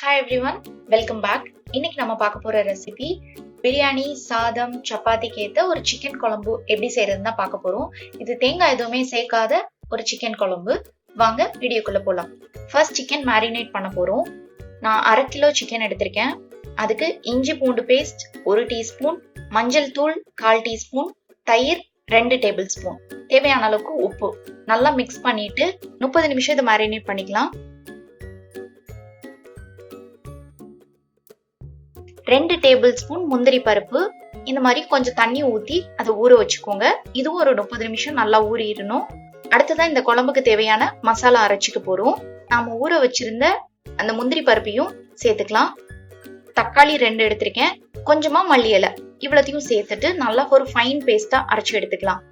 Hi everyone, welcome back. இன்னைக்கு நம்ம பார்க்க போற ரெசிபி பிரியாணி, சாதம், சப்பாத்திக்கு ஏத்த ஒரு சிக்கன் குழம்பு எப்படி செய்யறதுன்னு தான் பார்க்க போறோம். இது தேங்காய் எதுவுமே சேர்க்காத ஒரு சிக்கன் குழம்பு. வாங்க வீடியோக்குள்ள போலாம். ஃபர்ஸ்ட் சிக்கன் மேரினேட் பண்ண போறோம். நான் 1/2 கிலோ சிக்கன் எடுத்திருக்கேன். அதுக்கு இஞ்சி பூண்டு பேஸ்ட் 1 டீஸ்பூன், மஞ்சள் தூள் 1/4 டீஸ்பூன், தயிர் 2 டேபிள் ஸ்பூன், தேவையான அளவுக்கு உப்பு நல்லா மிக்ஸ் பண்ணிட்டு 30 நிமிஷம் இதை மேரினேட் பண்ணிக்கலாம். 2 டேபிள் ஸ்பூன் முந்திரி பருப்பு, இந்த மாதிரி கொஞ்சம் தண்ணி ஊத்தி அதை ஊற வச்சுக்கோங்க. இதுவும் ஒரு 30 நிமிஷம் நல்லா ஊறிடணும். அடுத்ததான் இந்த குழம்புக்கு தேவையான மசாலா அரைச்சிக்க போறோம். நாம ஊற வச்சிருந்த அந்த முந்திரி பருப்பையும் சேர்த்துக்கலாம். தக்காளி 2 எடுத்திருக்கேன், கொஞ்சமா மல்லி இலை, இவ்வளத்தையும் சேர்த்துட்டு நல்லா ஒரு ஃபைன் பேஸ்டா அரைச்சு எடுத்துக்கலாம்.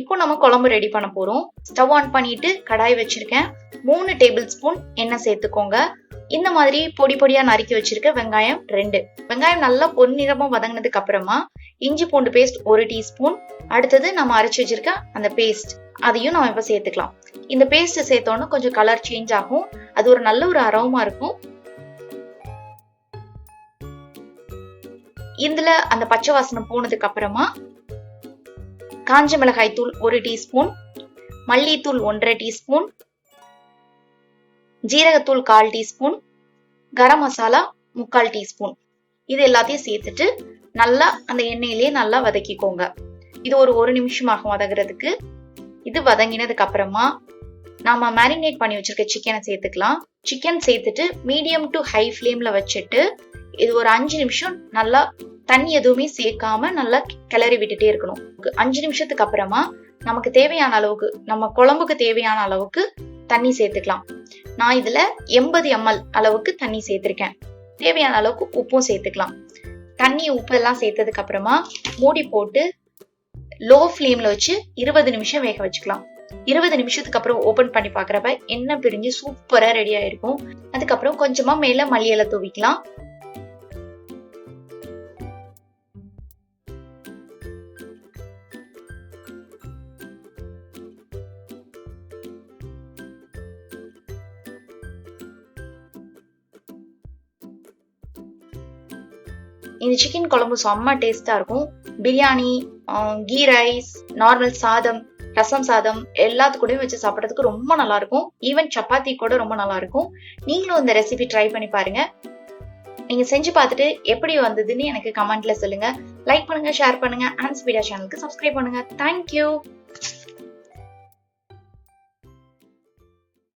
இப்போ நம்ம குழம்பு ரெடி பண்ண போறோம். ஸ்டவ் ஆன் பண்ணிட்டு கடாய் வச்சிருக்கேன். 3 டேபிள் ஸ்பூன் எண்ணெய் சேர்த்துக்கோங்க. இந்த மாதிரி பொடி பொடியா நறுக்கி வச்சிருக்க வெங்காயம் 2. வெங்காயம் நல்லா பொன்னிறமா வதங்கினதுக்கு அப்புறமா இஞ்சி பூண்டு பேஸ்ட் 1 டீஸ்பூன், அடுத்தது நம்ம அரைச்சு வச்சிருக்க அந்த பேஸ்ட் அதையும் நம்ம இப்ப சேர்த்துக்கலாம். இந்த பேஸ்ட் சேர்த்தோன்னு கொஞ்சம் கலர் சேஞ்ச் ஆகும், அது ஒரு நல்ல ஒரு அரோமா இருக்கும். இதுல அந்த பச்சை வாசனை போனதுக்கு அப்புறமா காஞ்ச மிளகாய் தூள் 1 டீஸ்பூன், மல்லித்தூள் 1/2 டீஸ்பூன், ஜீரகத்தூள் 1/4 டீஸ்பூன், கரம் மசாலா 3/4 டீஸ்பூன், இது எல்லாத்தையும் சேர்த்துட்டு நல்லா அந்த எண்ணெயிலேயே நல்லா வதக்கிக்கோங்க. இது ஒரு 1 நிமிஷம் ஆகும் வதங்குறதுக்கு. இது வதங்கினதுக்கு அப்புறமா நாம மேரினேட் பண்ணி வச்சிருக்க சிக்கனை சேர்த்துக்கலாம். சிக்கன் சேர்த்துட்டு மீடியம் டு ஹை ஃப்ளேம்ல வச்சுட்டு இது ஒரு 5 நிமிஷம் நல்லா தண்ணி எதுவுமே சேர்க்காம நல்லா கிளறி விட்டுட்டே இருக்கணும். 5 நிமிஷத்துக்கு அப்புறமா நமக்கு தேவையான அளவுக்கு, நம்ம குழம்புக்கு தேவையான அளவுக்கு தண்ணி சேர்த்துக்கலாம். நான் இதுல 80 ml அளவுக்கு தண்ணி சேர்த்திருக்கேன். தேவையான அளவுக்கு உப்பும் சேர்த்துக்கலாம். தண்ணி உப்பு எல்லாம் சேர்த்ததுக்கு அப்புறமா மூடி போட்டு லோ ஃப்ளேம்ல வச்சு 20 நிமிஷம் வேக வச்சுக்கலாம். 20 நிமிஷத்துக்கு அப்புறம் ஓபன் பண்ணி பாக்குறப்ப எண்ணெய் பிரிஞ்சு சூப்பரா ரெடி ஆயிருக்கும். அதுக்கப்புறம் கொஞ்சமா மேல மல்லி இலை தூவிக்கலாம். இந்த சிக்கன் குழம்பு செம்ம டேஸ்டா இருக்கும். பிரியாணி, கீ ரைஸ், நார்மல் சாதம், ரசம் சாதம் எல்லாத்து கூடயும் வச்சு சாப்பிட்றதுக்கு ரொம்ப நல்லா இருக்கும். ஈவன் சப்பாத்தி கூட ரொம்ப நல்லா இருக்கும். நீங்களும் இந்த ரெசிபி ட்ரை பண்ணி பாருங்க. நீங்க செஞ்சு பார்த்துட்டு எப்படி வந்ததுன்னு எனக்கு கமெண்ட்ல சொல்லுங்க. லைக் பண்ணுங்க, ஷேர் பண்ணுங்க, ஆன்சிபீடியா சேனலுக்கு சப்ஸ்கிரைப் பண்ணுங்க. தேங்க்யூ.